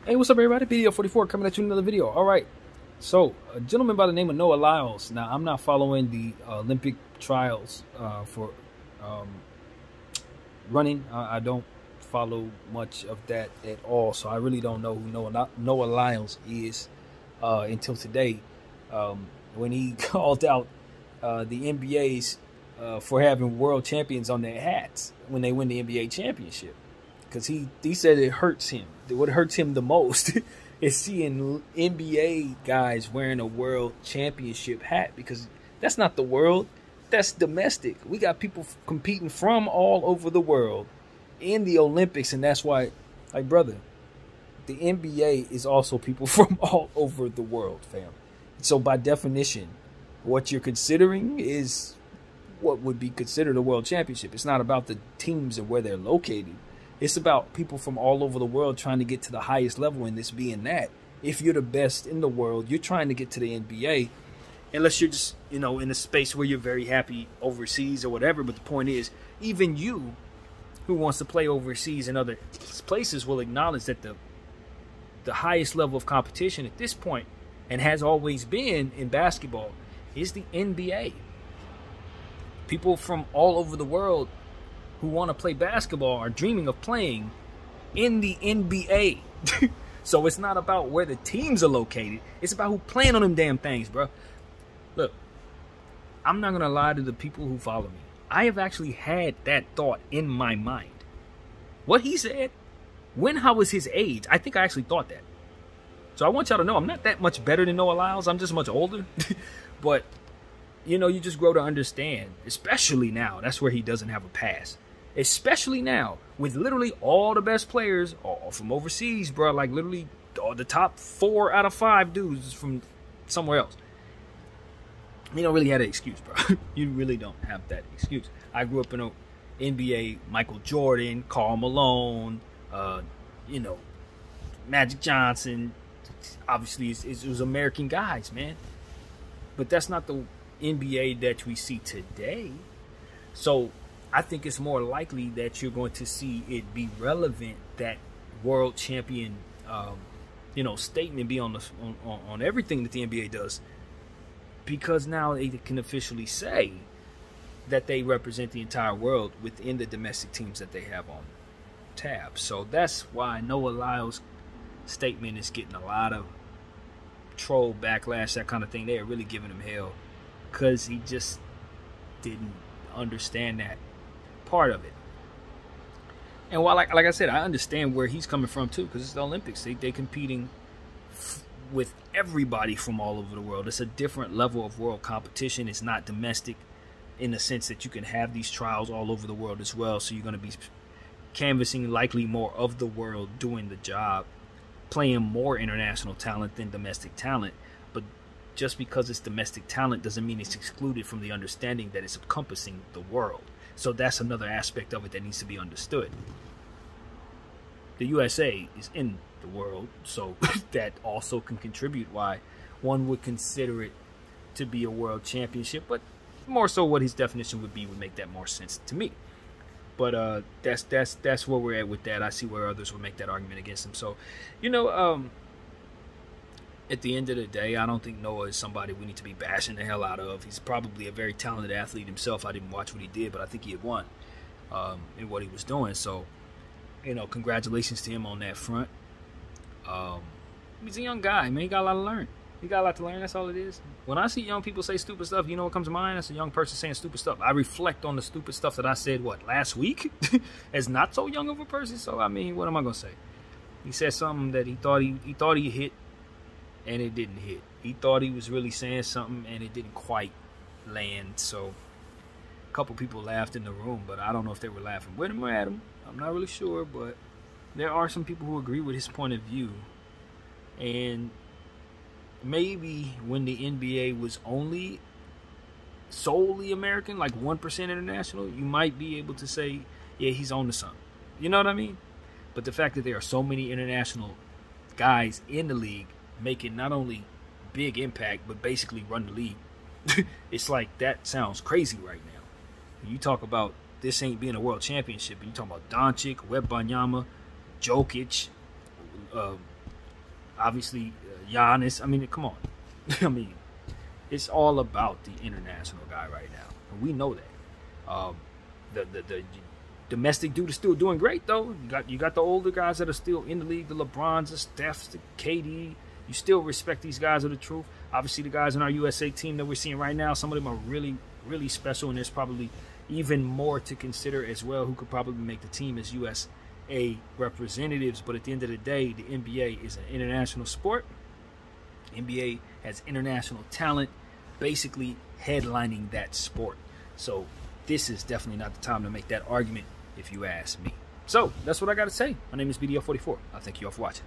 Hey, what's up, everybody? Video 44 coming at you in another video. All right. So, a gentleman by the name of Noah Lyles. Now, I'm not following the Olympic trials for um, running. I don't follow much of that at all. So, I really don't know who Noah Lyles is until today when he called out the NBA's for having world champions on their hats when they win the NBA championship. Because he said it hurts him. What hurts him the most is seeing NBA guys wearing a world championship hat, because that's not the world. That's domestic. We got people competing from all over the world in the Olympics, and that's why, like, brother, the NBA is also people from all over the world, fam. So by definition, what you're considering is what would be considered a world championship. It's not about the teams and where they're located. It's about people from all over the world trying to get to the highest level, and this being that. If you're the best in the world, you're trying to get to the NBA, unless you're just, in a space where you're very happy overseas or whatever. But the point is, even you who wants to play overseas in other places will acknowledge that the highest level of competition at this point, and has always been in basketball, is the NBA. People from all over the world who want to play basketball are dreaming of playing in the NBA. So it's not about where the teams are located. It's about who playing on them damn things, bro. Look, I'm not going to lie to the people who follow me. I have actually had that thought in my mind. What he said, when I was his age, I think I actually thought that. So I want y'all to know I'm not that much better than Noah Lyles. I'm just much older. But, you just grow to understand, especially now. That's where he doesn't have a pass. Especially now, with literally all the best players all from overseas, bro. Like, literally the top 4 out of 5 dudes from somewhere else. You don't really have an excuse, bro. You really don't have that excuse. I grew up in a NBA, Michael Jordan, Karl Malone, Magic Johnson. Obviously, it was American guys, man. But that's not the NBA that we see today. So I think it's more likely that you're going to see it be relevant, that world champion, statement be on everything that the NBA does, because now they can officially say that they represent the entire world within the domestic teams that they have on tab. So that's why Noah Lyles' statement is getting a lot of troll backlash, that kind of thing. They're really giving him hell because he just didn't understand that part of it. And while, like I said, I understand where he's coming from too, because it's the Olympics. They're competing with everybody from all over the world. It's a different level of world competition. It's not domestic in the sense that you can have these trials all over the world as well. So you're going to be canvassing likely more of the world doing the job, playing more international talent than domestic talent. But just because it's domestic talent doesn't mean it's excluded from the understanding that it's encompassing the world. So that's another aspect of it that needs to be understood. The USA is in the world, so that also can contribute why one would consider it to be a world championship. But more so what his definition would make that more sense to me. But that's where we're at with that. I see where others would make that argument against him. So, at the end of the day, I don't think Noah is somebody we need to be bashing the hell out of. He's probably a very talented athlete himself. I didn't watch what he did, but I think he had won in what he was doing. So, congratulations to him on that front. He's a young guy, man. He got a lot to learn. He got a lot to learn. That's all it is. When I see young people say stupid stuff, you know what comes to mind? That's a young person saying stupid stuff. I reflect on the stupid stuff that I said, last week? As not so young of a person. So, I mean, what am I going to say? He said something that he thought he hit, and it didn't hit. He thought he was really saying something, and it didn't quite land. So a couple people laughed in the room, but I don't know if they were laughing with him or at him. I'm not really sure, but there are some people who agree with his point of view. And maybe when the NBA was only solely American, like 1% international, you might be able to say, yeah, he's on to something. You know what I mean? But the fact that there are so many international guys in the league making not only big impact, but basically run the league. It's like, that sounds crazy right now. When you talk about this ain't being a world championship, and you talk about Doncic, Wembanyama, Jokic, Obviously, Giannis. I mean, come on. I mean, it's all about the international guy right now, and we know that. The domestic dude is still doing great though. You got the older guys that are still in the league, the LeBrons, the Stephs, the KD. You still respect these guys are the truth. Obviously, the guys in our USA team that we're seeing right now, some of them are really, really special, and there's probably even more to consider as well who could probably make the team as USA representatives. But at the end of the day, the NBA is an international sport. The NBA has international talent basically headlining that sport. So this is definitely not the time to make that argument, if you ask me. So that's what I got to say. My name is BDL44. I thank you all for watching.